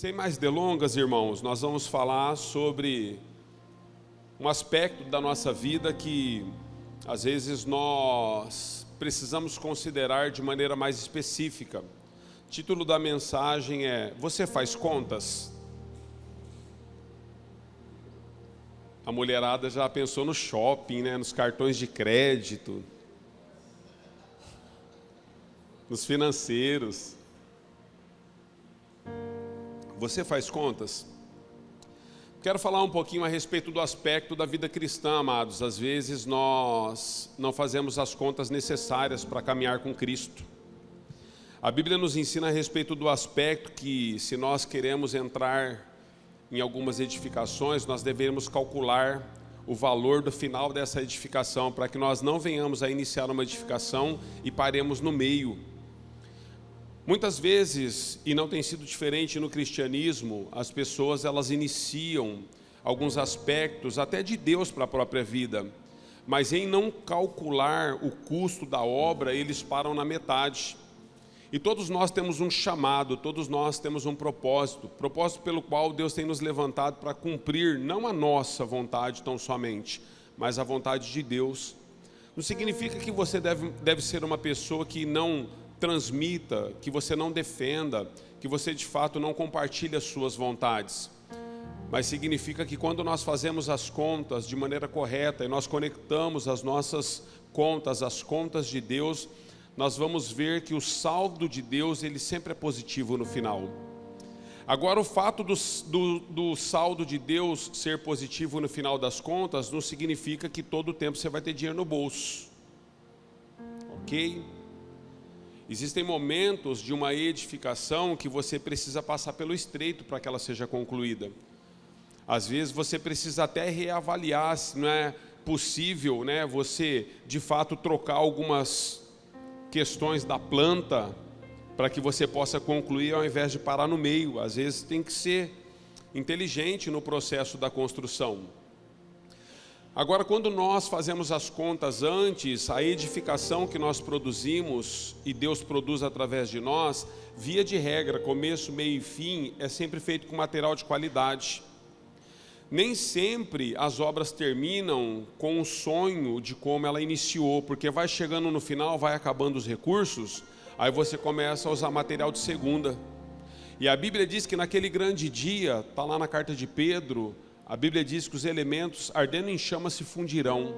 Sem mais delongas, irmãos, nós vamos falar sobre um aspecto da nossa vida que às vezes nós precisamos considerar de maneira mais específica. O título da mensagem é: Você faz contas? A mulherada já pensou no shopping, né? Nos cartões de crédito, nos financeiros. Você faz contas? Quero falar um pouquinho a respeito do aspecto da vida cristã, amados. Às vezes nós não fazemos as contas necessárias para caminhar com Cristo. A Bíblia nos ensina a respeito do aspecto que, se nós queremos entrar em algumas edificações, nós devemos calcular o valor do final dessa edificação, para que nós não venhamos a iniciar uma edificação e paremos no meio. Muitas vezes, e não tem sido diferente no cristianismo, as pessoas elas iniciam alguns aspectos até de Deus para a própria vida, mas em não calcular o custo da obra, eles param na metade. E todos nós temos um chamado, todos nós temos um propósito pelo qual Deus tem nos levantado para cumprir não a nossa vontade tão somente, mas a vontade de Deus. Não significa que você deve ser uma pessoa que não transmita, que você não defenda, que você de fato não compartilhe as suas vontades, mas significa que quando nós fazemos as contas de maneira correta e nós conectamos as nossas contas às contas de Deus, nós vamos ver que o saldo de Deus ele sempre é positivo no final. Agora, o fato do saldo de Deus ser positivo no final das contas não significa que todo o tempo você vai ter dinheiro no bolso, ok? Existem momentos de uma edificação que você precisa passar pelo estreito para que ela seja concluída. Às vezes você precisa até reavaliar se não é possível, né, você de fato trocar algumas questões da planta para que você possa concluir ao invés de parar no meio. Às vezes tem que ser inteligente no processo da construção. Agora, quando nós fazemos as contas antes, a edificação que nós produzimos e Deus produz através de nós, via de regra, começo, meio e fim, é sempre feito com material de qualidade. Nem sempre as obras terminam com o sonho de como ela iniciou, porque vai chegando no final, vai acabando os recursos, aí você começa a usar material de segunda. E a Bíblia diz que naquele grande dia, está lá na carta de Pedro, a Bíblia diz que os elementos ardendo em chama se fundirão,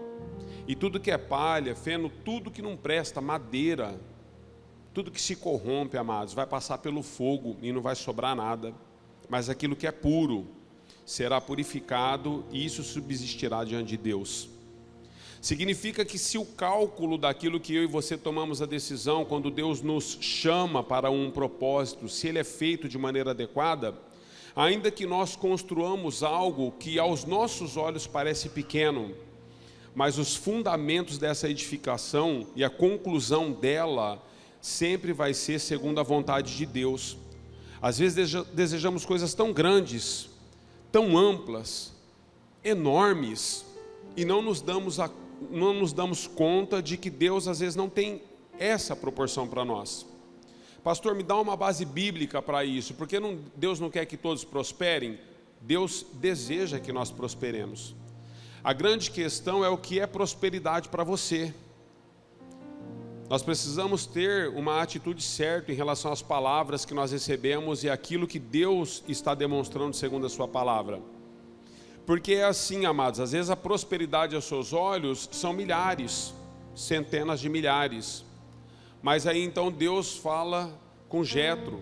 e tudo que é palha, feno, tudo que não presta, madeira, tudo que se corrompe, amados, vai passar pelo fogo e não vai sobrar nada, mas aquilo que é puro será purificado e isso subsistirá diante de Deus. Significa que se o cálculo daquilo que eu e você tomamos a decisão, quando Deus nos chama para um propósito, se ele é feito de maneira adequada, ainda que nós construamos algo que aos nossos olhos parece pequeno, mas os fundamentos dessa edificação e a conclusão dela sempre vai ser segundo a vontade de Deus. Às vezes desejamos coisas tão grandes, tão amplas, enormes, e não nos damos conta de que Deus às vezes não tem essa proporção para nós. Pastor, me dá uma base bíblica para isso, porque Deus não quer que todos prosperem? Deus deseja que nós prosperemos. A grande questão é o que é prosperidade para você. Nós precisamos ter uma atitude certa em relação às palavras que nós recebemos e aquilo que Deus está demonstrando segundo a sua palavra. Porque é assim, amados, às vezes a prosperidade aos seus olhos são milhares, centenas de milhares. Mas aí então Deus fala com Jetro.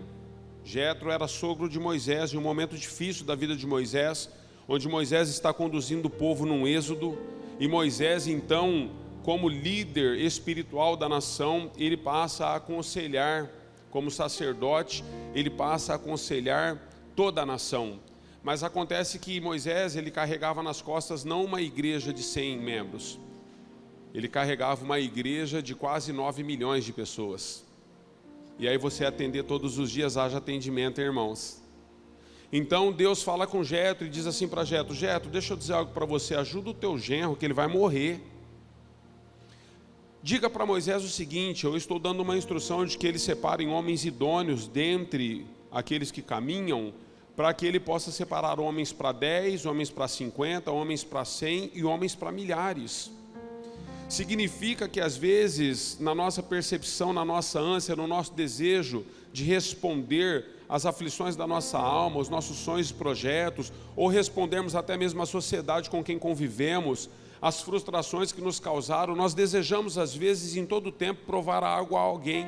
Jetro era sogro de Moisés, em um momento difícil da vida de Moisés, onde Moisés está conduzindo o povo num êxodo, e Moisés então, como líder espiritual da nação, ele passa a aconselhar, como sacerdote, ele passa a aconselhar toda a nação. Mas acontece que Moisés, ele carregava nas costas não uma igreja de 100 membros, ele carregava uma igreja de quase 9 milhões de pessoas. E aí você atender todos os dias, haja atendimento, irmãos. Então Deus fala com Jetro e diz assim para Jetro: Jetro, deixa eu dizer algo para você, ajuda o teu genro que ele vai morrer. Diga para Moisés o seguinte: eu estou dando uma instrução de que eles separem homens idôneos dentre aqueles que caminham, para que Ele possa separar homens para 10, homens para 50, homens para 100 e homens para milhares. Significa que às vezes, na nossa percepção, na nossa ânsia, no nosso desejo de responder às aflições da nossa alma, os nossos sonhos e projetos, ou respondermos até mesmo à sociedade com quem convivemos, as frustrações que nos causaram, nós desejamos às vezes em todo o tempo provar algo a alguém.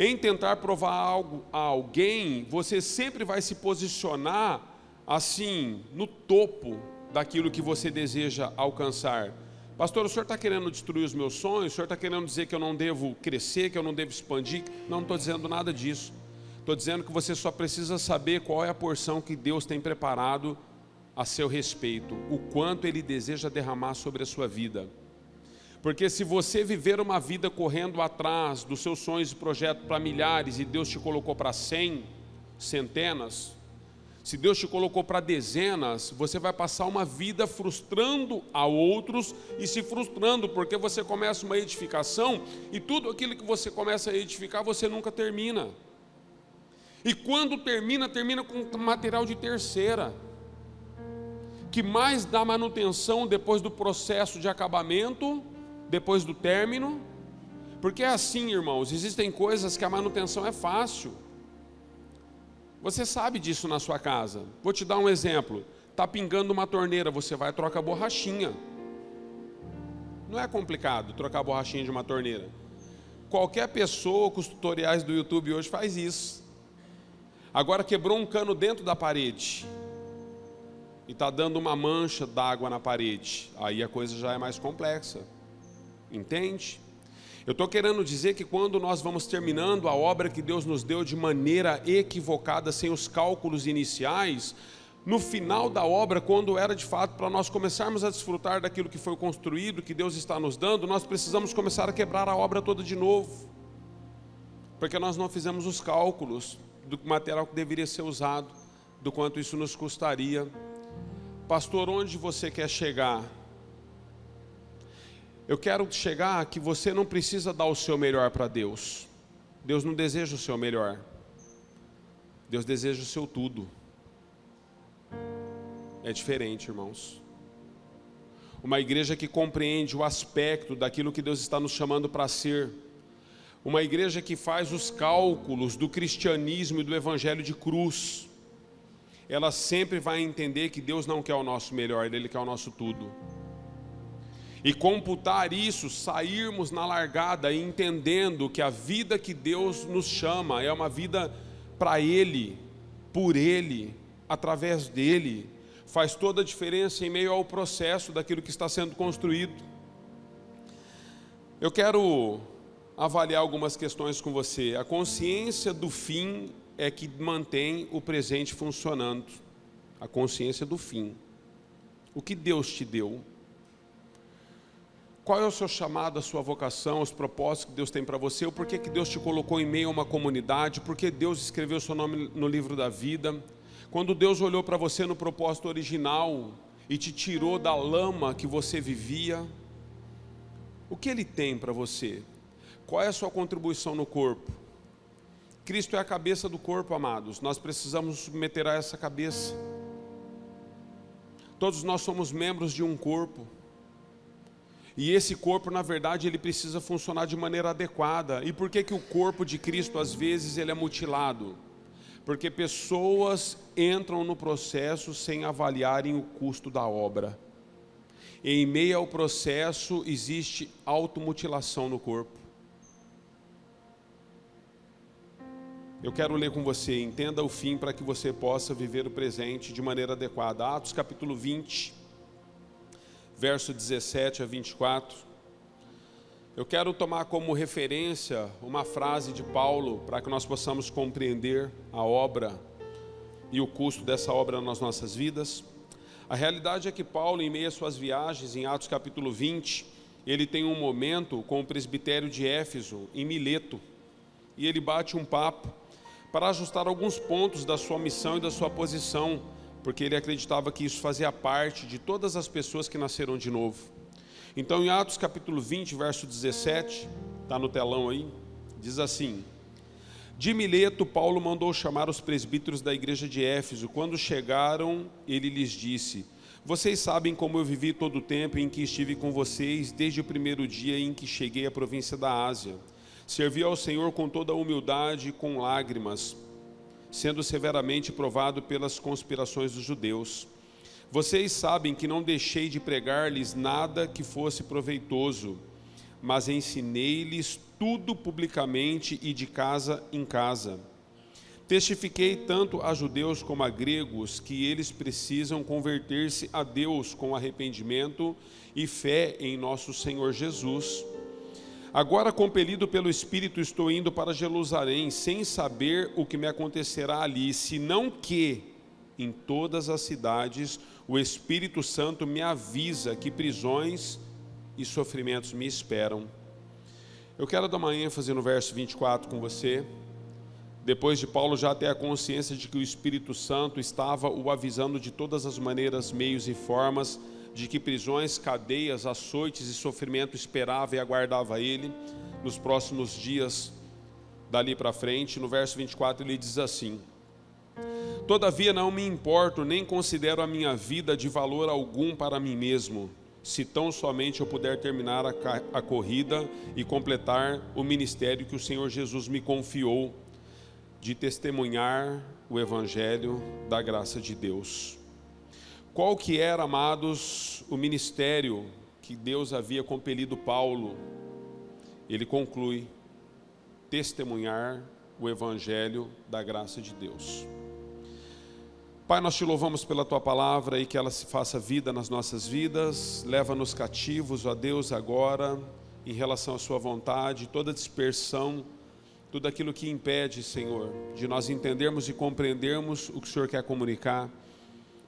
Em tentar provar algo a alguém, você sempre vai se posicionar assim, no topo daquilo que você deseja alcançar. Pastor, o senhor está querendo destruir os meus sonhos? O senhor está querendo dizer que eu não devo crescer, que eu não devo expandir? Não estou dizendo nada disso. Estou dizendo que você só precisa saber qual é a porção que Deus tem preparado a seu respeito, o quanto Ele deseja derramar sobre a sua vida. Porque se você viver uma vida correndo atrás dos seus sonhos e projetos para milhares e Deus te colocou para 100, centenas, se Deus te colocou para dezenas, você vai passar uma vida frustrando a outros e se frustrando, porque você começa uma edificação e tudo aquilo que você começa a edificar, você nunca termina. E quando termina, termina com material de terceira, que mais dá manutenção depois do processo de acabamento, depois do término, porque é assim, irmãos, existem coisas que a manutenção é fácil. Você sabe disso na sua casa. Vou te dar um exemplo. Está pingando uma torneira, você vai e troca a borrachinha. Não é complicado trocar a borrachinha de uma torneira. Qualquer pessoa com os tutoriais do YouTube hoje faz isso. Agora quebrou um cano dentro da parede e está dando uma mancha d'água na parede. Aí a coisa já é mais complexa. Entende? Eu estou querendo dizer que quando nós vamos terminando a obra que Deus nos deu de maneira equivocada, sem os cálculos iniciais, no final da obra, quando era de fato para nós começarmos a desfrutar daquilo que foi construído, que Deus está nos dando, nós precisamos começar a quebrar a obra toda de novo, porque nós não fizemos os cálculos do material que deveria ser usado, do quanto isso nos custaria. Pastor, onde você quer chegar? Eu quero chegar que você não precisa dar o seu melhor para Deus. Deus não deseja o seu melhor. Deus deseja o seu tudo. É diferente, irmãos. Uma igreja que compreende o aspecto daquilo que Deus está nos chamando para ser. Uma igreja que faz os cálculos do cristianismo e do evangelho de cruz. Ela sempre vai entender que Deus não quer o nosso melhor, Ele quer o nosso tudo. E computar isso, sairmos na largada e entendendo que a vida que Deus nos chama é uma vida para Ele, por Ele, através dEle, faz toda a diferença em meio ao processo daquilo que está sendo construído. Eu quero avaliar algumas questões com você. A consciência do fim é que mantém o presente funcionando. A consciência do fim. O que Deus te deu? Qual é o seu chamado, a sua vocação, os propósitos que Deus tem para você? O porquê que Deus te colocou em meio a uma comunidade? Por que Deus escreveu o seu nome no livro da vida? Quando Deus olhou para você no propósito original e te tirou da lama que você vivia, o que Ele tem para você? Qual é a sua contribuição no corpo? Cristo é a cabeça do corpo, amados. Nós precisamos nos submeter a essa cabeça. Todos nós somos membros de um corpo. E esse corpo, na verdade, ele precisa funcionar de maneira adequada. E por que que o corpo de Cristo, às vezes, ele é mutilado? Porque pessoas entram no processo sem avaliarem o custo da obra. E em meio ao processo, existe automutilação no corpo. Eu quero ler com você, entenda o fim para que você possa viver o presente de maneira adequada. Atos capítulo 20, verso 17 a 24. Eu quero tomar como referência uma frase de Paulo para que nós possamos compreender a obra e o custo dessa obra nas nossas vidas. A realidade é que Paulo, em meio às suas viagens, em Atos capítulo 20, ele tem um momento com o presbitério de Éfeso, em Mileto, e ele bate um papo para ajustar alguns pontos da sua missão e da sua posição, porque ele acreditava que isso fazia parte de todas as pessoas que nasceram de novo. Então, em Atos capítulo 20, verso 17, está no telão aí, diz assim: De Mileto, Paulo mandou chamar os presbíteros da igreja de Éfeso. Quando chegaram, ele lhes disse: vocês sabem como eu vivi todo o tempo em que estive com vocês, desde o primeiro dia em que cheguei à província da Ásia. Servi ao Senhor com toda a humildade e com lágrimas, sendo severamente provado pelas conspirações dos judeus. Vocês sabem que não deixei de pregar-lhes nada que fosse proveitoso, mas ensinei-lhes tudo publicamente e de casa em casa. Testifiquei tanto a judeus como a gregos que eles precisam converter-se a Deus com arrependimento e fé em nosso Senhor Jesus. Agora, compelido pelo Espírito, estou indo para Jerusalém, sem saber o que me acontecerá ali, senão que, em todas as cidades, o Espírito Santo me avisa que prisões e sofrimentos me esperam. Eu quero dar uma ênfase no verso 24 com você. Depois de Paulo já ter a consciência de que o Espírito Santo estava o avisando de todas as maneiras, meios e formas, de que prisões, cadeias, açoites e sofrimento esperava e aguardava ele nos próximos dias dali para frente. No verso 24 ele diz assim: todavia não me importo, nem considero a minha vida de valor algum para mim mesmo, se tão somente eu puder terminar a corrida e completar o ministério que o Senhor Jesus me confiou, de testemunhar o Evangelho da graça de Deus. Qual que era, amados, o ministério que Deus havia compelido Paulo? Ele conclui: testemunhar o Evangelho da graça de Deus. Pai, nós te louvamos pela Tua palavra e que ela se faça vida nas nossas vidas. Leva-nos cativos, ó Deus, agora, em relação à Sua vontade, toda dispersão, tudo aquilo que impede, Senhor, de nós entendermos e compreendermos o que o Senhor quer comunicar.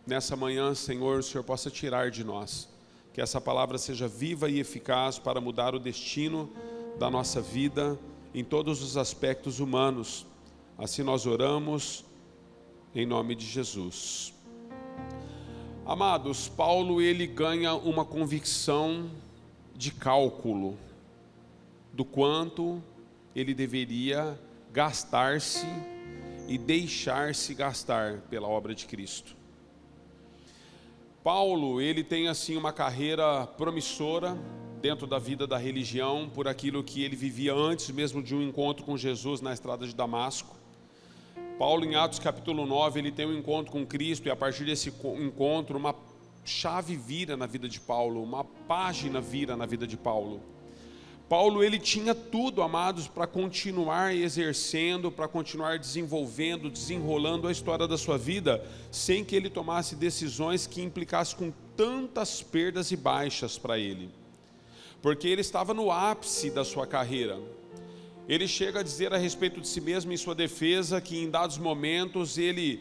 Nessa manhã, Senhor, o Senhor possa tirar de nós, que essa palavra seja viva e eficaz para mudar o destino da nossa vida em todos os aspectos humanos. Assim nós oramos, em nome de Jesus. Amados, Paulo ele ganha uma convicção de cálculo do quanto ele deveria gastar-se e deixar-se gastar pela obra de Cristo. Paulo, ele tem assim uma carreira promissora dentro da vida da religião, por aquilo que ele vivia antes mesmo de um encontro com Jesus na estrada de Damasco. Paulo, em Atos capítulo 9, ele tem um encontro com Cristo, e a partir desse encontro, uma chave vira na vida de Paulo, uma página vira na vida de Paulo. Paulo, ele tinha tudo, amados, para continuar exercendo, para continuar desenvolvendo, desenrolando a história da sua vida, sem que ele tomasse decisões que implicassem com tantas perdas e baixas para ele. Porque ele estava no ápice da sua carreira. Ele chega a dizer a respeito de si mesmo em sua defesa, que em dados momentos ele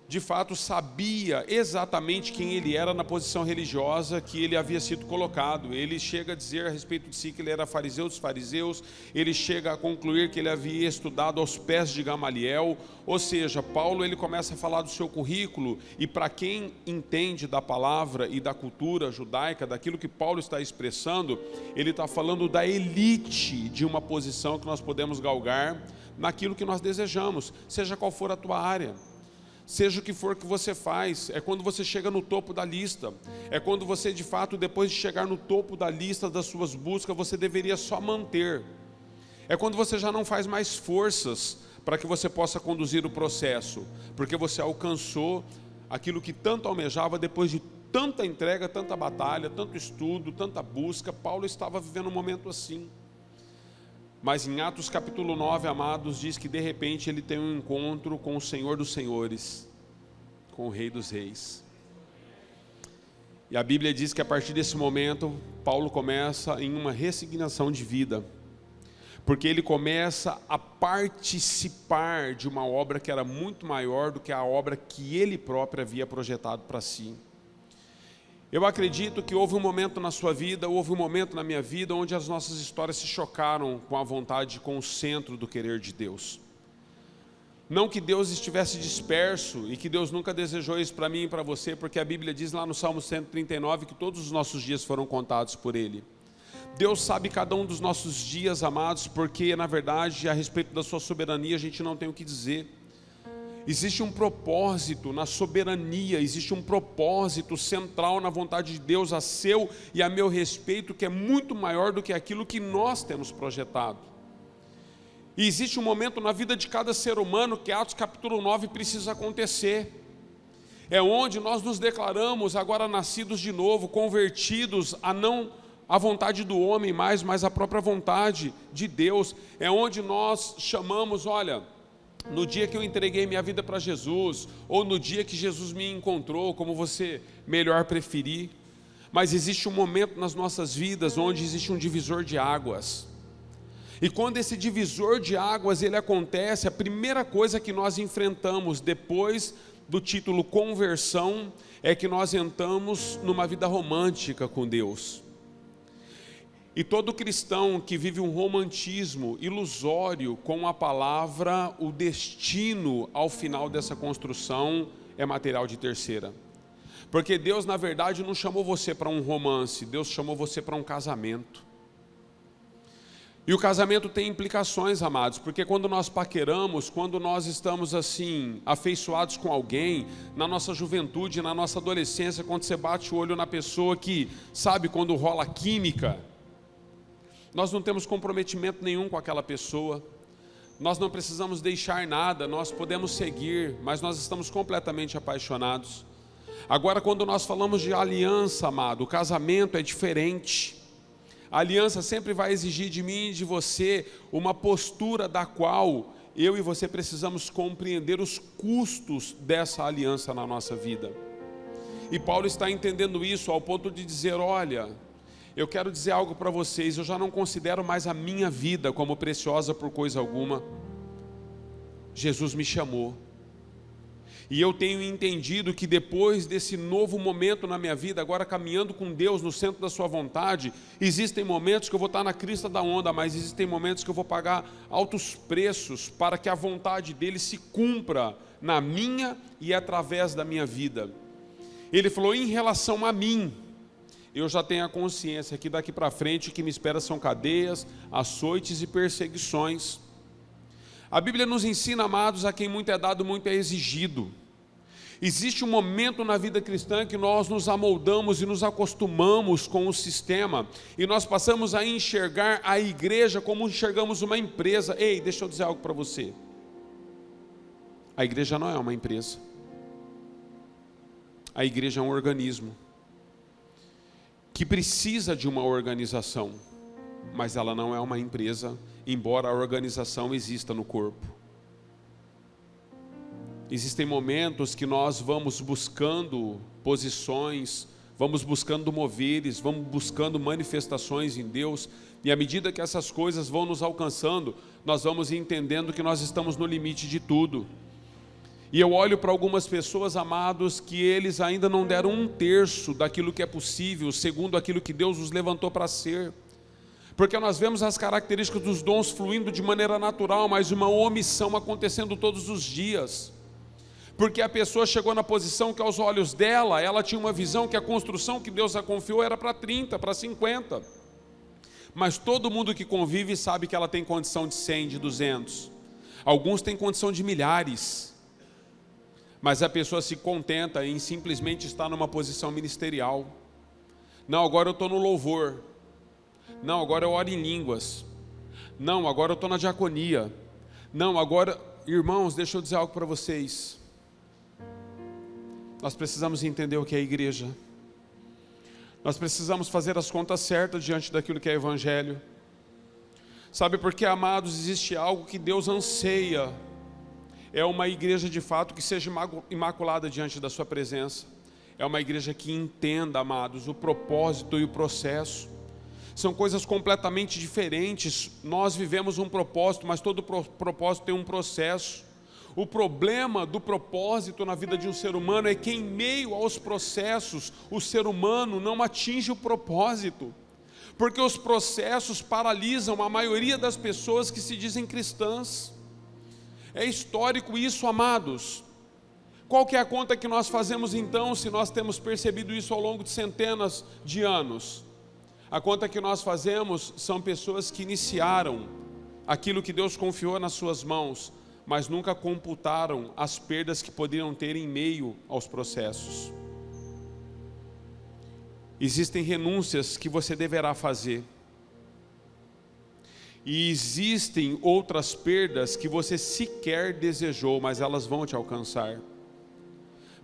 de fato sabia exatamente quem ele era na posição religiosa que ele havia sido colocado. Ele chega a dizer a respeito de si que ele era fariseu dos fariseus, ele chega a concluir que ele havia estudado aos pés de Gamaliel. Ou seja, Paulo ele começa a falar do seu currículo, e para quem entende da palavra e da cultura judaica, daquilo que Paulo está expressando, ele está falando da elite de uma posição que nós podemos galgar naquilo que nós desejamos, seja qual for a tua área. Seja o que for que você faz, é quando você chega no topo da lista, é quando você de fato, depois de chegar no topo da lista das suas buscas, você deveria só manter. É quando você já não faz mais forças para que você possa conduzir o processo, porque você alcançou aquilo que tanto almejava depois de tanta entrega, tanta batalha, tanto estudo, tanta busca. Paulo estava vivendo um momento assim. Mas em Atos capítulo 9, amados, diz que de repente ele tem um encontro com o Senhor dos Senhores, com o Rei dos Reis. E a Bíblia diz que a partir desse momento, Paulo começa em uma ressignação de vida, porque ele começa a participar de uma obra que era muito maior do que a obra que ele próprio havia projetado para si. Eu acredito que houve um momento na sua vida, houve um momento na minha vida, onde as nossas histórias se chocaram com a vontade, com o centro do querer de Deus. Não que Deus estivesse disperso, e que Deus nunca desejou isso para mim e para você, porque a Bíblia diz lá no Salmo 139 que todos os nossos dias foram contados por Ele. Deus sabe cada um dos nossos dias, amados, porque na verdade a respeito da sua soberania a gente não tem o que dizer. Existe um propósito na soberania, existe um propósito central na vontade de Deus a seu e a meu respeito, que é muito maior do que aquilo que nós temos projetado. E existe um momento na vida de cada ser humano que Atos capítulo 9 precisa acontecer. É onde nós nos declaramos agora nascidos de novo, convertidos a não a vontade do homem mais, mas a própria vontade de Deus. É onde nós chamamos, olha, no dia que eu entreguei minha vida para Jesus, ou no dia que Jesus me encontrou, como você melhor preferir. Mas existe um momento nas nossas vidas onde existe um divisor de águas. E quando esse divisor de águas ele acontece, a primeira coisa que nós enfrentamos depois do título conversão é que nós entramos numa vida romântica com Deus. E todo cristão que vive um romantismo ilusório com a palavra, o destino ao final dessa construção é material de terceira. Porque Deus na verdade não chamou você para um romance, Deus chamou você para um casamento. E o casamento tem implicações, amados, porque quando nós paqueramos, quando nós estamos assim, afeiçoados com alguém, na nossa juventude, na nossa adolescência, quando você bate o olho na pessoa que, sabe, quando rola química, nós não temos comprometimento nenhum com aquela pessoa, nós não precisamos deixar nada, nós podemos seguir, mas nós estamos completamente apaixonados. Agora, quando nós falamos de aliança, amado, o casamento é diferente. A aliança sempre vai exigir de mim e de você uma postura da qual eu e você precisamos compreender os custos dessa aliança na nossa vida. E Paulo está entendendo isso ao ponto de dizer, olha, eu quero dizer algo para vocês, eu já não considero mais a minha vida como preciosa por coisa alguma. Jesus me chamou. E eu tenho entendido que depois desse novo momento na minha vida, agora caminhando com Deus no centro da sua vontade, existem momentos que eu vou estar na crista da onda, mas existem momentos que eu vou pagar altos preços para que a vontade dele se cumpra na minha e através da minha vida. Ele falou, em relação a mim, eu já tenho a consciência que daqui para frente o que me espera são cadeias, açoites e perseguições. A Bíblia nos ensina, amados, a quem muito é dado, muito é exigido. Existe um momento na vida cristã que nós nos amoldamos e nos acostumamos com o sistema, e nós passamos a enxergar a igreja como enxergamos uma empresa. Ei, deixa eu dizer algo para você. A igreja não é uma empresa. A igreja é um organismo que precisa de uma organização, mas ela não é uma empresa, embora a organização exista no corpo. Existem momentos que nós vamos buscando posições, vamos buscando moveres, vamos buscando manifestações em Deus, e à medida que essas coisas vão nos alcançando, nós vamos entendendo que nós estamos no limite de tudo. E eu olho para algumas pessoas, amados, que eles ainda não deram 1/3 daquilo que é possível, segundo aquilo que Deus os levantou para ser. Porque nós vemos as características dos dons fluindo de maneira natural, mas uma omissão acontecendo todos os dias. Porque a pessoa chegou na posição que aos olhos dela, ela tinha uma visão que a construção que Deus a confiou era para 30, para 50. Mas todo mundo que convive sabe que ela tem condição de 100, de 200. Alguns têm condição de milhares. Mas a pessoa se contenta em simplesmente estar numa posição ministerial. Não, agora eu estou no louvor. Não, agora eu oro em línguas. Não, agora eu estou na diaconia. Não, agora... Irmãos, deixa eu dizer algo para vocês. Nós precisamos entender o que é a igreja. Nós precisamos fazer as contas certas diante daquilo que é evangelho. Sabe por quê, amados? Existe algo que Deus anseia. É uma igreja de fato que seja imaculada diante da sua presença. É uma igreja que entenda, amados, o propósito e o processo. São coisas completamente diferentes. Nós vivemos um propósito, mas todo propósito tem um processo. O problema do propósito na vida de um ser humano é que em meio aos processos, o ser humano não atinge o propósito. Porque os processos paralisam a maioria das pessoas que se dizem cristãs. É histórico isso, amados. Qual que é a conta que nós fazemos então, se nós temos percebido isso ao longo de centenas de anos? A conta que nós fazemos são pessoas que iniciaram aquilo que Deus confiou nas suas mãos, mas nunca computaram as perdas que poderiam ter em meio aos processos. Existem renúncias que você deverá fazer. E existem outras perdas que você sequer desejou, mas elas vão te alcançar.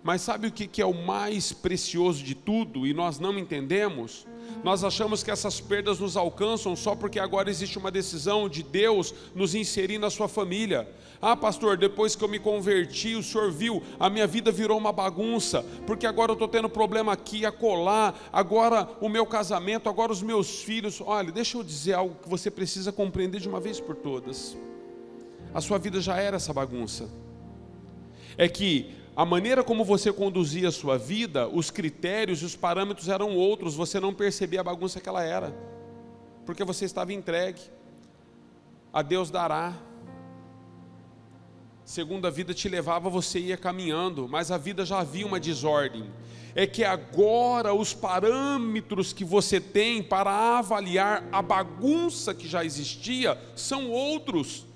Mas sabe o que é o mais precioso de tudo e nós não entendemos? Nós achamos que essas perdas nos alcançam só porque agora existe uma decisão de Deus nos inserir na sua família. Ah, pastor, depois que eu me converti, o senhor viu, a minha vida virou uma bagunça, porque agora eu estou tendo problema aqui, acolá, agora o meu casamento, agora os meus filhos. Olha, deixa eu dizer algo que você precisa compreender de uma vez por todas. A sua vida já era essa bagunça. É que a maneira como você conduzia a sua vida, os critérios e os parâmetros eram outros, você não percebia a bagunça que ela era, porque você estava entregue a Deus dará. Segundo a vida te levava, você ia caminhando, mas a vida já havia uma desordem. É que agora os parâmetros que você tem para avaliar a bagunça que já existia são outros.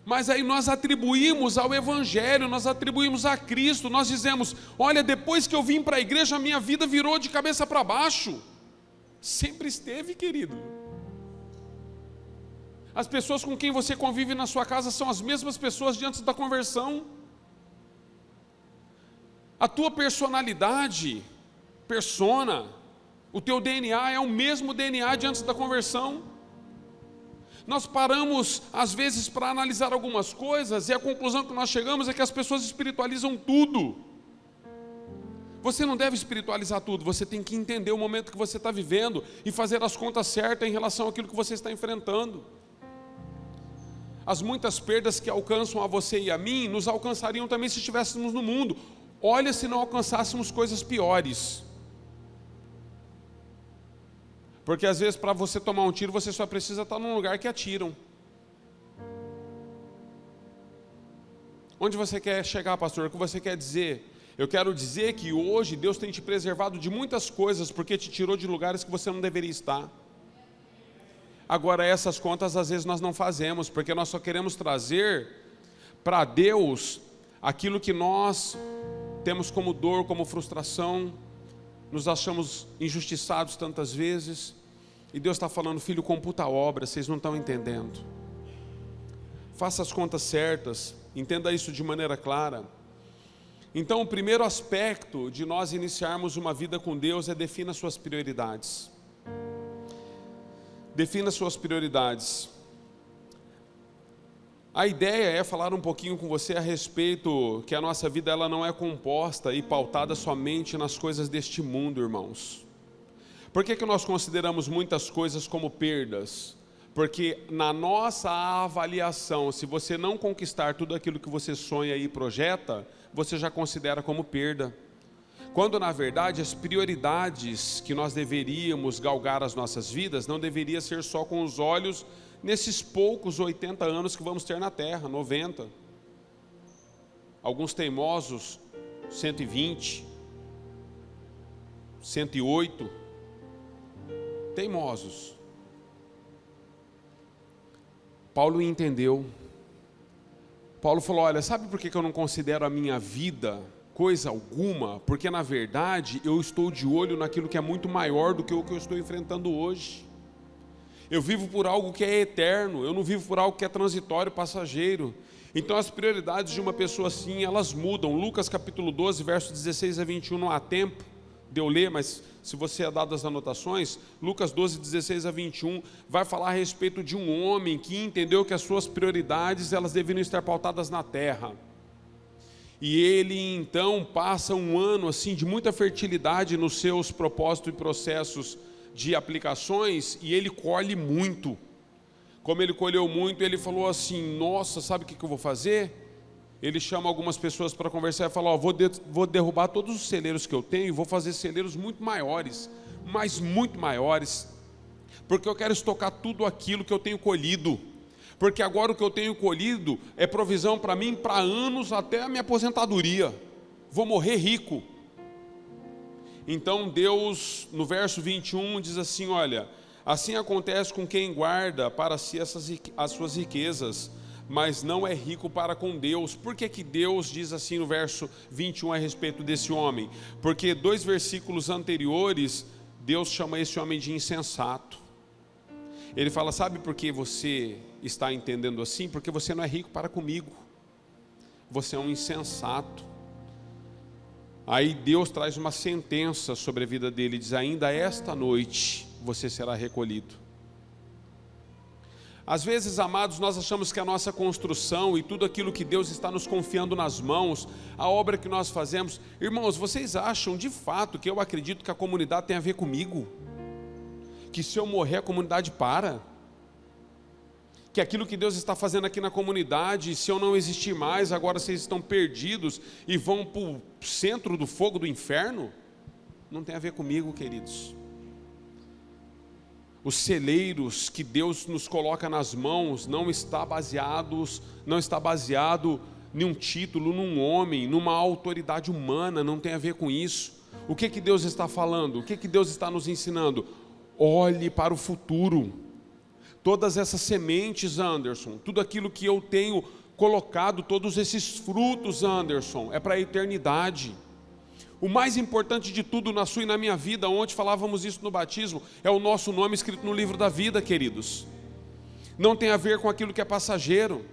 Mas aí nós atribuímos ao Evangelho, nós atribuímos a Cristo, nós dizemos, olha, depois que eu vim para a igreja, a minha vida virou de cabeça para baixo. Sempre esteve, querido. As pessoas com quem você convive na sua casa são as mesmas pessoas de antes da conversão. A tua personalidade, persona, o teu DNA é o mesmo DNA de antes da conversão. Nós paramos, às vezes, para analisar algumas coisas, e a conclusão que nós chegamos é que as pessoas espiritualizam tudo. Você não deve espiritualizar tudo, você tem que entender o momento que você está vivendo e fazer as contas certas em relação àquilo que você está enfrentando. As muitas perdas que alcançam a você e a mim, nos alcançariam também se estivéssemos no mundo. Olha se não alcançássemos coisas piores. Porque às vezes para você tomar um tiro, você só precisa estar num lugar que atiram. Onde você quer chegar, pastor? O que você quer dizer? Eu quero dizer que hoje Deus tem te preservado de muitas coisas, porque te tirou de lugares que você não deveria estar. Agora essas contas às vezes nós não fazemos, porque nós só queremos trazer para Deus aquilo que nós temos como dor, como frustração. Nos achamos injustiçados tantas vezes, e Deus está falando, filho, computa a obra, vocês não estão entendendo. Faça as contas certas, entenda isso de maneira clara. Então o primeiro aspecto de nós iniciarmos uma vida com Deus é defina suas prioridades. Defina suas prioridades. A ideia é falar um pouquinho com você a respeito que a nossa vida ela não é composta e pautada somente nas coisas deste mundo, irmãos. Por que nós consideramos muitas coisas como perdas? Porque na nossa avaliação, se você não conquistar tudo aquilo que você sonha e projeta, você já considera como perda. Quando na verdade as prioridades que nós deveríamos galgar as nossas vidas, não deveria ser só com os olhos nesses poucos 80 anos que vamos ter na terra, 90. Alguns teimosos, 120, 108, teimosos. Paulo entendeu. Paulo falou, olha, sabe por que eu não considero a minha vida coisa alguma? Porque na verdade eu estou de olho naquilo que é muito maior do que o que eu estou enfrentando hoje. Eu vivo por algo que é eterno, eu não vivo por algo que é transitório, passageiro. Então as prioridades de uma pessoa assim, elas mudam. Lucas capítulo 12, versos 16 a 21, não há tempo de eu ler, mas se você é dado as anotações, Lucas 12, 16 a 21, vai falar a respeito de um homem que entendeu que as suas prioridades, elas deveriam estar pautadas na terra. E ele então passa um ano assim de muita fertilidade nos seus propósitos e processos de aplicações, e ele colhe muito. Como ele colheu muito, ele falou assim, nossa, sabe o que eu vou fazer? Ele chama algumas pessoas para conversar e fala, ó, vou derrubar todos os celeiros que eu tenho e vou fazer celeiros muito maiores, mas muito maiores, porque eu quero estocar tudo aquilo que eu tenho colhido, porque agora o que eu tenho colhido é provisão para mim para anos até a minha aposentadoria. Vou morrer rico. Então Deus, no verso 21, diz assim, olha, assim acontece com quem guarda para si as suas riquezas, mas não é rico para com Deus. Por que Deus diz assim no verso 21 a respeito desse homem? Porque 2 versículos anteriores, Deus chama esse homem de insensato. Ele fala, sabe por que você está entendendo assim? Porque você não é rico para comigo. Você é um insensato. Aí Deus traz uma sentença sobre a vida dele, diz, ainda esta noite você será recolhido. Às vezes, amados, nós achamos que a nossa construção e tudo aquilo que Deus está nos confiando nas mãos, a obra que nós fazemos, irmãos, vocês acham de fato que eu acredito que a comunidade tem a ver comigo? Que se eu morrer a comunidade para? Que aquilo que Deus está fazendo aqui na comunidade, se eu não existir mais, agora vocês estão perdidos e vão para o centro do fogo do inferno? Não tem a ver comigo, queridos. Os celeiros que Deus nos coloca nas mãos não está baseado em um título, num homem, numa autoridade humana, não tem a ver com isso. O que Deus está falando? O que Deus está nos ensinando? Olhe para o futuro. Todas essas sementes, Anderson, tudo aquilo que eu tenho colocado, todos esses frutos, Anderson, é para a eternidade. O mais importante de tudo na sua e na minha vida, ontem falávamos isso no batismo, é o nosso nome escrito no livro da vida, queridos. Não tem a ver com aquilo que é passageiro.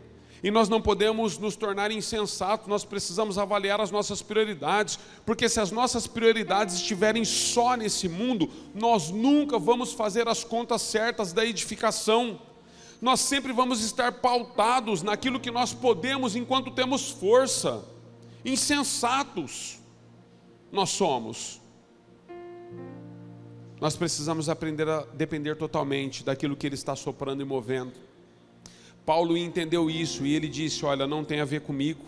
E nós não podemos nos tornar insensatos, nós precisamos avaliar as nossas prioridades, porque se as nossas prioridades estiverem só nesse mundo, nós nunca vamos fazer as contas certas da edificação. Nós sempre vamos estar pautados naquilo que nós podemos enquanto temos força. Insensatos nós somos. Nós precisamos aprender a depender totalmente daquilo que Ele está soprando e movendo. Paulo entendeu isso e ele disse, olha, não tem a ver comigo.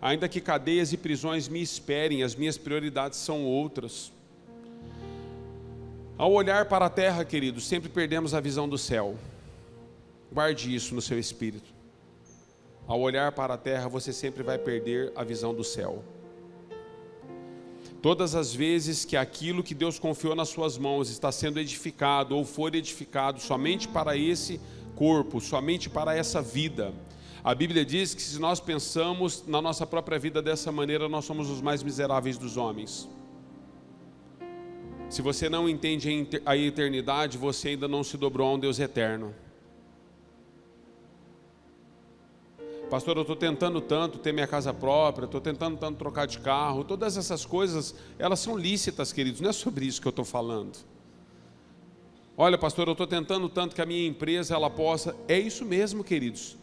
Ainda que cadeias e prisões me esperem, as minhas prioridades são outras. Ao olhar para a terra, queridos, sempre perdemos a visão do céu. Guarde isso no seu espírito. Ao olhar para a terra, você sempre vai perder a visão do céu. Todas as vezes que aquilo que Deus confiou nas suas mãos está sendo edificado ou for edificado somente para esse corpo, somente para essa vida, a Bíblia diz que se nós pensamos na nossa própria vida dessa maneira, nós somos os mais miseráveis dos homens. Se você não entende a eternidade, você ainda não se dobrou a um Deus eterno. Pastor, eu estou tentando tanto ter minha casa própria, estou tentando tanto trocar de carro, todas essas coisas, elas são lícitas, queridos, não é sobre isso que eu estou falando. Olha, pastor, eu estou tentando tanto que a minha empresa, ela possa, é isso mesmo, queridos.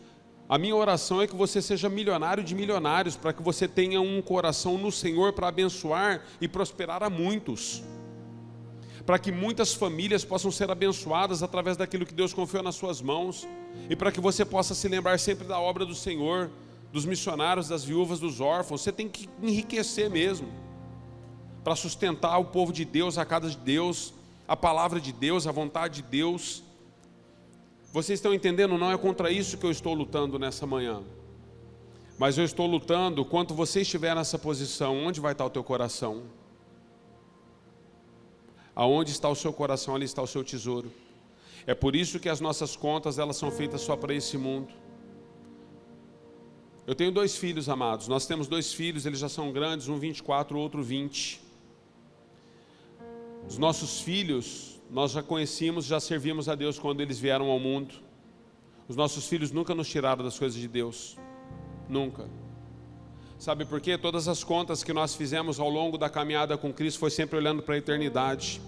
A minha oração é que você seja milionário de milionários, para que você tenha um coração no Senhor para abençoar e prosperar a muitos. Para que muitas famílias possam ser abençoadas através daquilo que Deus confiou nas suas mãos. E para que você possa se lembrar sempre da obra do Senhor, dos missionários, das viúvas, dos órfãos. Você tem que enriquecer mesmo, para sustentar o povo de Deus, a casa de Deus, a palavra de Deus, a vontade de Deus. Vocês estão entendendo? Não é contra isso que eu estou lutando nessa manhã. Mas eu estou lutando, quando você estiver nessa posição, onde vai estar o teu coração? Aonde está o seu coração, ali está o seu tesouro. É por isso que as nossas contas, elas são feitas só para esse mundo. Eu tenho 2 filhos, amados. Nós temos 2 filhos, eles já são grandes, um 24, o outro 20. Os nossos filhos, nós já conhecíamos, já servimos a Deus quando eles vieram ao mundo. Os nossos filhos nunca nos tiraram das coisas de Deus. Nunca. Sabe por quê? Todas as contas que nós fizemos ao longo da caminhada com Cristo foi sempre olhando para a eternidade.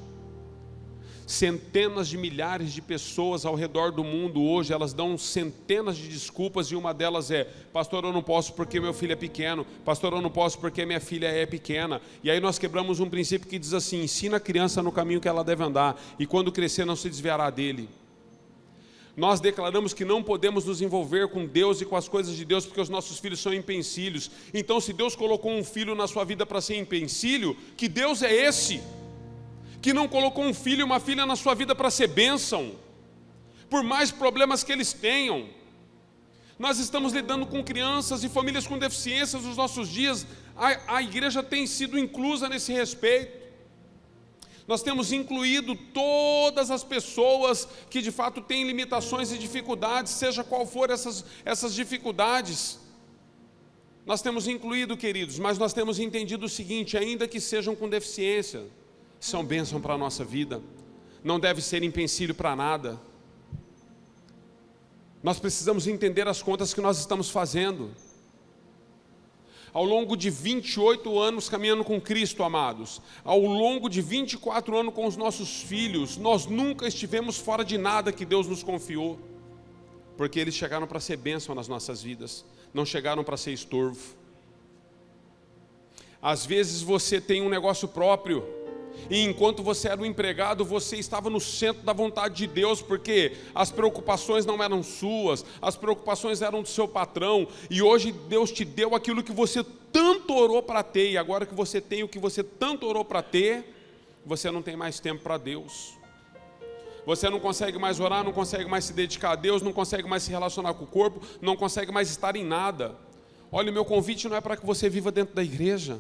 Centenas de milhares de pessoas ao redor do mundo hoje, elas dão centenas de desculpas e uma delas é: pastor, eu não posso porque meu filho é pequeno, pastor, eu não posso porque minha filha é pequena. E aí nós quebramos um princípio que diz assim: ensina a criança no caminho que ela deve andar e quando crescer não se desviará dele. Nós declaramos que não podemos nos envolver com Deus e com as coisas de Deus porque os nossos filhos são empecilhos. Então, se Deus colocou um filho na sua vida para ser empecilho, que Deus é esse? Que não colocou um filho e uma filha na sua vida para ser bênção, por mais problemas que eles tenham. Nós estamos lidando com crianças e famílias com deficiências nos nossos dias. A igreja tem sido inclusa nesse respeito. Nós temos incluído todas as pessoas que de fato têm limitações e dificuldades, seja qual for essas dificuldades. Nós temos incluído, queridos, mas nós temos entendido o seguinte: ainda que sejam com deficiência, são bênção para a nossa vida, não deve ser empecilho para nada. Nós precisamos entender as contas que nós estamos fazendo. Ao longo de 28 anos caminhando com Cristo, amados, ao longo de 24 anos com os nossos filhos, nós nunca estivemos fora de nada que Deus nos confiou, porque eles chegaram para ser bênção nas nossas vidas, não chegaram para ser estorvo. Às vezes você tem um negócio próprio, e enquanto você era um empregado, você estava no centro da vontade de Deus, porque as preocupações não eram suas, as preocupações eram do seu patrão, e hoje Deus te deu aquilo que você tanto orou para ter, e agora que você tem o que você tanto orou para ter, você não tem mais tempo para Deus. Você não consegue mais orar, não consegue mais se dedicar a Deus, não consegue mais se relacionar com o corpo, não consegue mais estar em nada. Olha, o meu convite não é para que você viva dentro da igreja,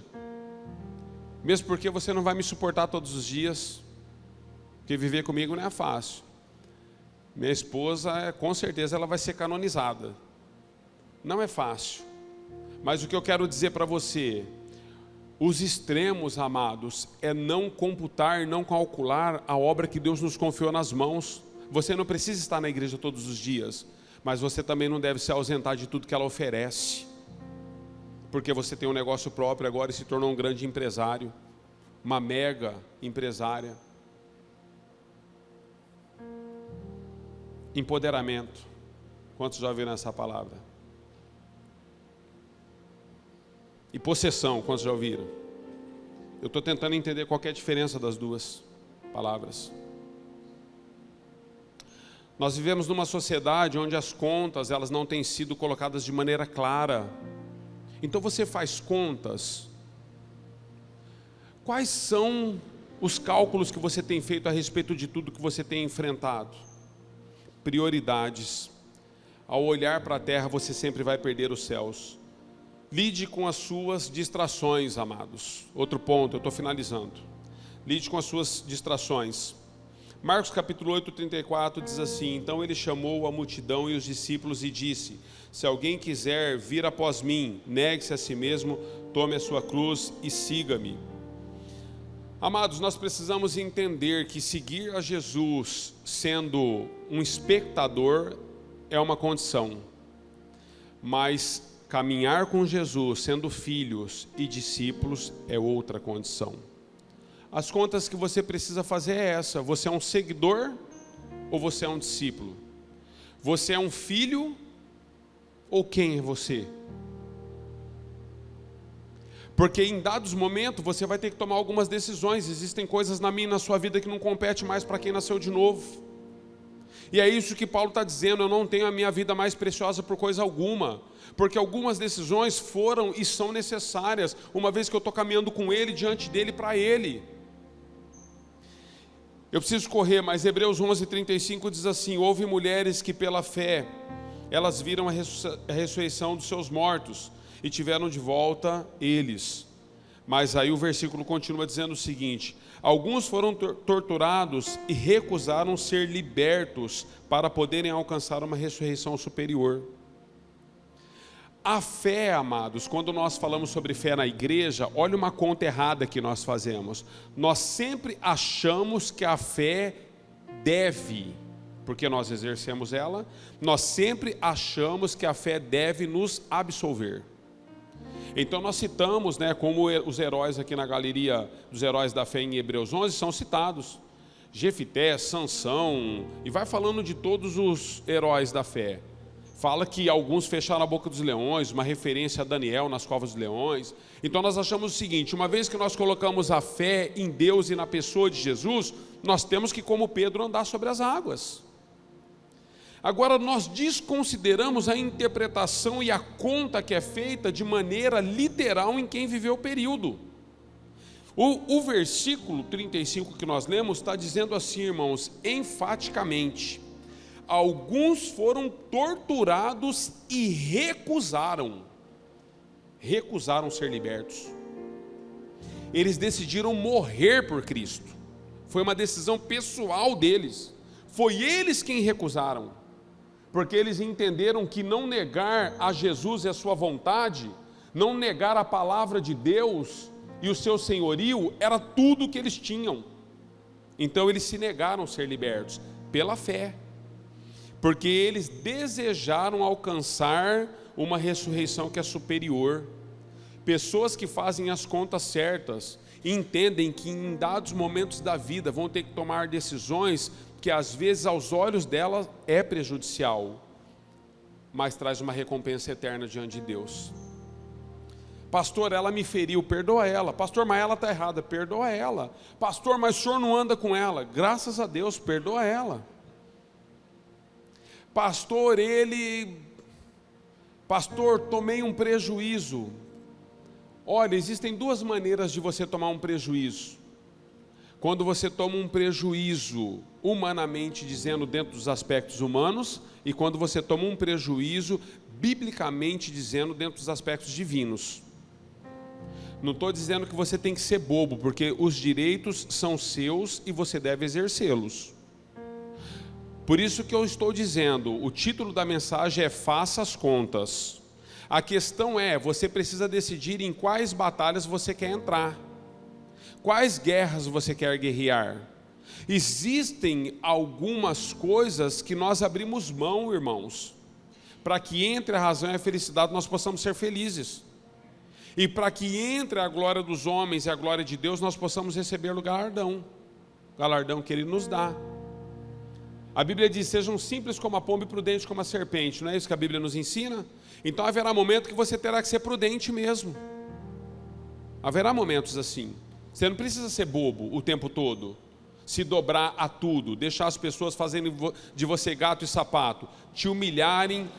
mesmo porque você não vai me suportar todos os dias, porque viver comigo não é fácil. Minha esposa, com certeza, ela vai ser canonizada. Não é fácil. Mas o que eu quero dizer para você, os extremos, amados, é não computar, não calcular a obra que Deus nos confiou nas mãos. Você não precisa estar na igreja todos os dias, mas você também não deve se ausentar de tudo que ela oferece, porque você tem um negócio próprio agora e se tornou um grande empresário, uma mega empresária. Empoderamento. Quantos já ouviram essa palavra? E possessão, quantos já ouviram? Eu estou tentando entender qual que é a diferença das duas palavras. Nós vivemos numa sociedade onde as contas, elas não têm sido colocadas de maneira clara. Então você faz contas. Quais são os cálculos que você tem feito a respeito de tudo que você tem enfrentado? Prioridades. Ao olhar para a terra, você sempre vai perder os céus. Lide com as suas distrações, amados. Outro ponto, eu estou finalizando. Lide com as suas distrações. Marcos capítulo 8, 34 diz assim: então ele chamou a multidão e os discípulos e disse: se alguém quiser vir após mim, negue-se a si mesmo, tome a sua cruz e siga-me. Amados, nós precisamos entender que seguir a Jesus sendo um espectador é uma condição, mas caminhar com Jesus sendo filhos e discípulos é outra condição. As contas que você precisa fazer é essa: você é um seguidor ou você é um discípulo? Você é um filho ou quem é você? Porque em dados momentos você vai ter que tomar algumas decisões. Existem coisas na minha e na sua vida que não compete mais para quem nasceu de novo. E é isso que Paulo está dizendo: eu não tenho a minha vida mais preciosa por coisa alguma, porque algumas decisões foram e são necessárias, uma vez que eu estou caminhando com Ele, diante dEle, para Ele. Eu preciso correr, mas Hebreus 11:35 diz assim: houve mulheres que pela fé, elas viram a ressurreição dos seus mortos, e tiveram de volta eles. Mas aí o versículo continua dizendo o seguinte: alguns foram torturados e recusaram ser libertos para poderem alcançar uma ressurreição superior. A fé, amados, quando nós falamos sobre fé na igreja, olha uma conta errada que nós fazemos. Nós sempre achamos que a fé deve, porque nós exercemos ela, nós sempre achamos que a fé deve nos absolver. Então nós citamos, como os heróis aqui na galeria dos heróis da fé em Hebreus 11 são citados: Jefité, Sansão, e vai falando de todos os heróis da fé. Fala que alguns fecharam a boca dos leões, uma referência a Daniel nas covas dos leões. Então nós achamos o seguinte: uma vez que nós colocamos a fé em Deus e na pessoa de Jesus, nós temos que, como Pedro, andar sobre as águas. Agora, nós desconsideramos a interpretação e a conta que é feita de maneira literal em quem viveu o período. O versículo 35 que nós lemos está dizendo assim, irmãos, enfaticamente: alguns foram torturados e recusaram ser libertos. Eles decidiram morrer por Cristo. Foi uma decisão pessoal deles. Foi eles quem recusaram. Porque eles entenderam que não negar a Jesus e a sua vontade, não negar a palavra de Deus e o seu senhorio, era tudo que eles tinham. Então eles se negaram a ser libertos pela fé. Porque eles desejaram alcançar uma ressurreição que é superior. Pessoas que fazem as contas certas, entendem que em dados momentos da vida vão ter que tomar decisões que às vezes aos olhos dela é prejudicial, mas traz uma recompensa eterna diante de Deus. Pastor, ela me feriu, perdoa ela. Pastor, mas ela está errada, perdoa ela. Pastor, mas o senhor não anda com ela, graças a Deus, perdoa ela. Pastor, tomei um prejuízo. Olha, existem duas maneiras de você tomar um prejuízo. Quando você toma um prejuízo, humanamente dizendo, dentro dos aspectos humanos, e quando você toma um prejuízo, biblicamente dizendo, dentro dos aspectos divinos. Não estou dizendo que você tem que ser bobo, porque os direitos são seus e você deve exercê-los. Por isso que eu estou dizendo, o título da mensagem é Faça as Contas. A questão é, você precisa decidir em quais batalhas você quer entrar. Quais guerras você quer guerrear? Existem algumas coisas que nós abrimos mão, irmãos, para que entre a razão e a felicidade nós possamos ser felizes. E para que entre a glória dos homens e a glória de Deus, nós possamos receber o galardão que Ele nos dá. A Bíblia diz, sejam simples como a pomba e prudentes como a serpente. Não é isso que a Bíblia nos ensina? Então haverá momento que você terá que ser prudente mesmo. Haverá momentos assim. Você não precisa ser bobo o tempo todo, se dobrar a tudo, deixar as pessoas fazendo de você gato e sapato, te humilharem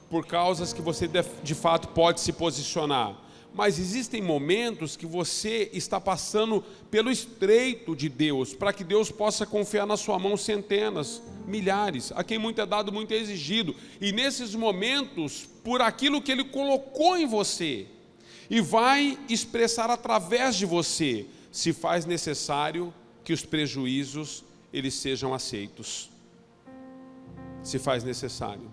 por causas que você de fato pode se posicionar. Mas existem momentos que você está passando pelo estreito de Deus, para que Deus possa confiar na sua mão centenas, milhares, a quem muito é dado, muito é exigido. E nesses momentos, por aquilo que Ele colocou em você, e vai expressar através de você, se faz necessário que os prejuízos eles sejam aceitos. Se faz necessário.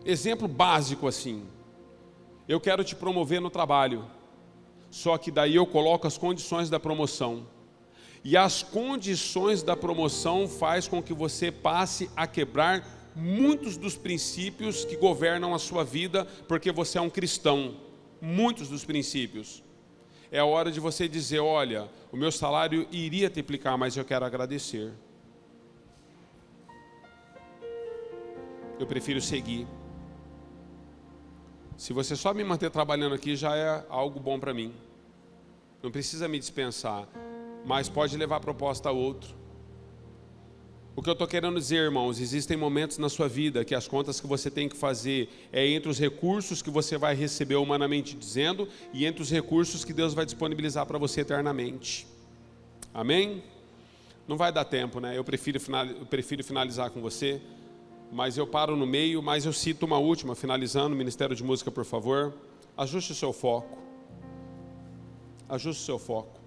Exemplo básico assim. Eu quero te promover no trabalho, só que daí eu coloco as condições da promoção. E as condições da promoção faz com que você passe a quebrar muitos dos princípios que governam a sua vida, porque você é um cristão. Muitos dos princípios. É a hora de você dizer, olha, o meu salário iria triplicar, mas eu quero agradecer. Eu prefiro seguir. Se você só me manter trabalhando aqui, já é algo bom para mim. Não precisa me dispensar, mas pode levar a proposta a outro. O que eu estou querendo dizer, irmãos, existem momentos na sua vida que as contas que você tem que fazer é entre os recursos que você vai receber humanamente dizendo e entre os recursos que Deus vai disponibilizar para você eternamente. Amém? Não vai dar tempo, né? Eu prefiro finalizar com você. Mas eu paro no meio, mas eu cito uma última, finalizando, Ministério de Música, por favor. Ajuste o seu foco. Ajuste o seu foco.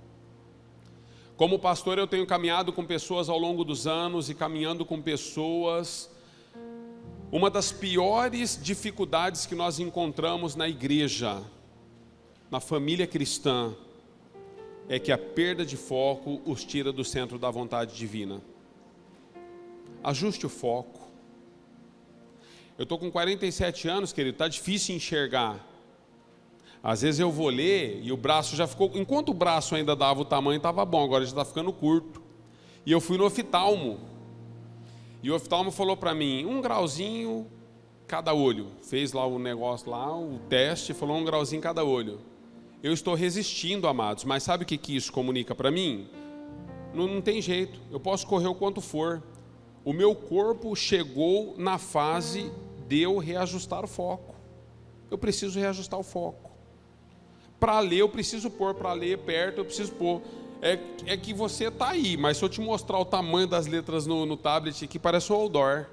Como pastor, eu tenho caminhado com pessoas ao longo dos anos e caminhando com pessoas. Uma das piores dificuldades que nós encontramos na igreja, na família cristã, é que a perda de foco os tira do centro da vontade divina. Ajuste o foco. Eu estou com 47 anos, querido, está difícil enxergar. Às vezes eu vou ler e o braço já ficou... Enquanto o braço ainda dava o tamanho, estava bom, agora já está ficando curto. E eu fui no oftalmo. E o oftalmo falou para mim, 1 grauzinho cada olho. Fez lá o negócio, lá, o teste, falou 1 grauzinho cada olho. Eu estou resistindo, amados, mas sabe o que isso comunica para mim? Não tem jeito, eu posso correr o quanto for. O meu corpo chegou na fase de eu reajustar o foco. Eu preciso reajustar o foco. Para ler, eu preciso pôr, para ler perto, eu preciso pôr. É que você está aí, mas se eu te mostrar o tamanho das letras no tablet aqui, parece o outdoor.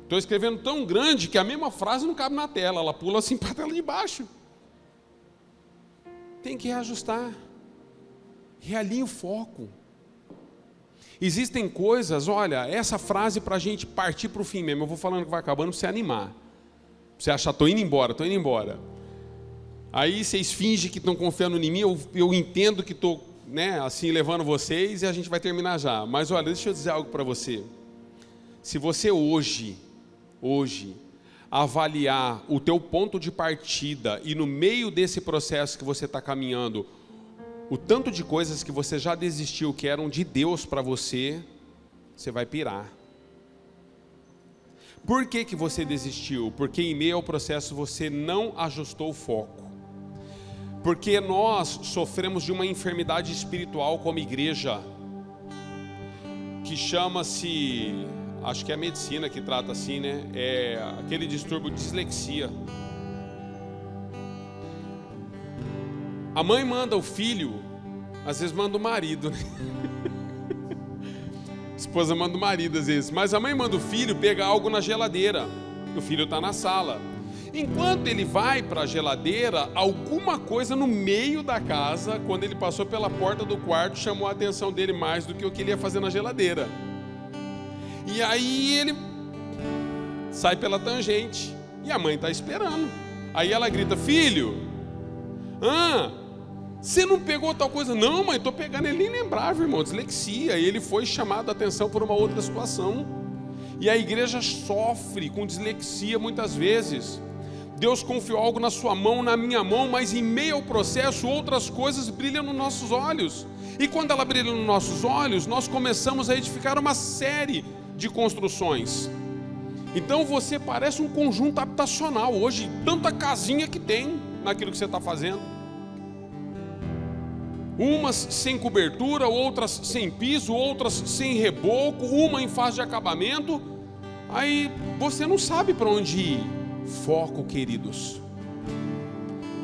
Estou escrevendo tão grande que a mesma frase não cabe na tela, ela pula assim para a tela de baixo. Tem que reajustar. realinhe o foco. Existem coisas, olha, essa frase para a gente partir para o fim mesmo, eu vou falando que vai acabando para você animar. Pra você achar, estou indo embora. Aí vocês fingem que estão confiando em mim, eu entendo que estou, assim, levando vocês e a gente vai terminar já. Mas olha, deixa eu dizer algo para você. Se você hoje, avaliar o teu ponto de partida e no meio desse processo que você está caminhando, o tanto de coisas que você já desistiu que eram de Deus para você, você vai pirar. Por que você desistiu? Porque em meio ao processo você não ajustou o foco. Porque nós sofremos de uma enfermidade espiritual como igreja, que chama-se, acho que é a medicina que trata assim, né? É aquele distúrbio de dislexia. A mãe manda o filho, às vezes manda o marido, né? A esposa manda o marido às vezes, mas a mãe manda o filho pegar algo na geladeira. O filho está na sala. Enquanto ele vai para a geladeira, alguma coisa no meio da casa, quando ele passou pela porta do quarto, chamou a atenção dele mais do que o que ele ia fazer na geladeira. E aí ele sai pela tangente e a mãe está esperando. Aí ela grita: filho, você não pegou tal coisa? Não, mãe, estou pegando. Ele nem lembrava, irmão, dislexia. E ele foi chamado a atenção por uma outra situação. E a igreja sofre com dislexia muitas vezes. Deus confiou algo na sua mão, na minha mão, mas em meio ao processo outras coisas brilham nos nossos olhos. E quando ela brilha nos nossos olhos, nós começamos a edificar uma série de construções. Então você parece um conjunto habitacional hoje, tanta casinha que tem naquilo que você está fazendo. Umas sem cobertura, outras sem piso, outras sem reboco, uma em fase de acabamento. Aí você não sabe para onde ir. Foco, queridos.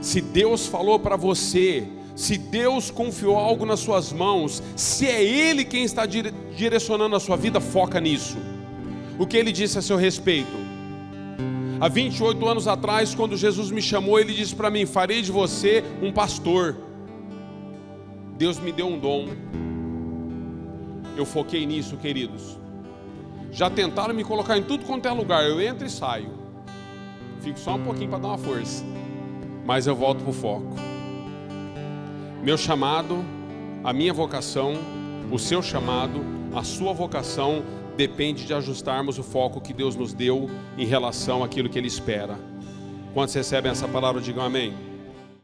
Se Deus falou para você, se Deus confiou algo nas suas mãos, se é Ele quem está direcionando a sua vida, foca nisso. O que Ele disse a seu respeito? Há 28 anos atrás, quando Jesus me chamou, Ele disse para mim: farei de você um pastor. Deus me deu um dom. Eu foquei nisso, queridos. Já tentaram me colocar em tudo quanto é lugar, eu entro e saio. Fico só um pouquinho para dar uma força, mas eu volto para o foco. Meu chamado, a minha vocação, o seu chamado, a sua vocação, depende de ajustarmos o foco que Deus nos deu em relação àquilo que Ele espera. Quantos recebem essa palavra, digam amém.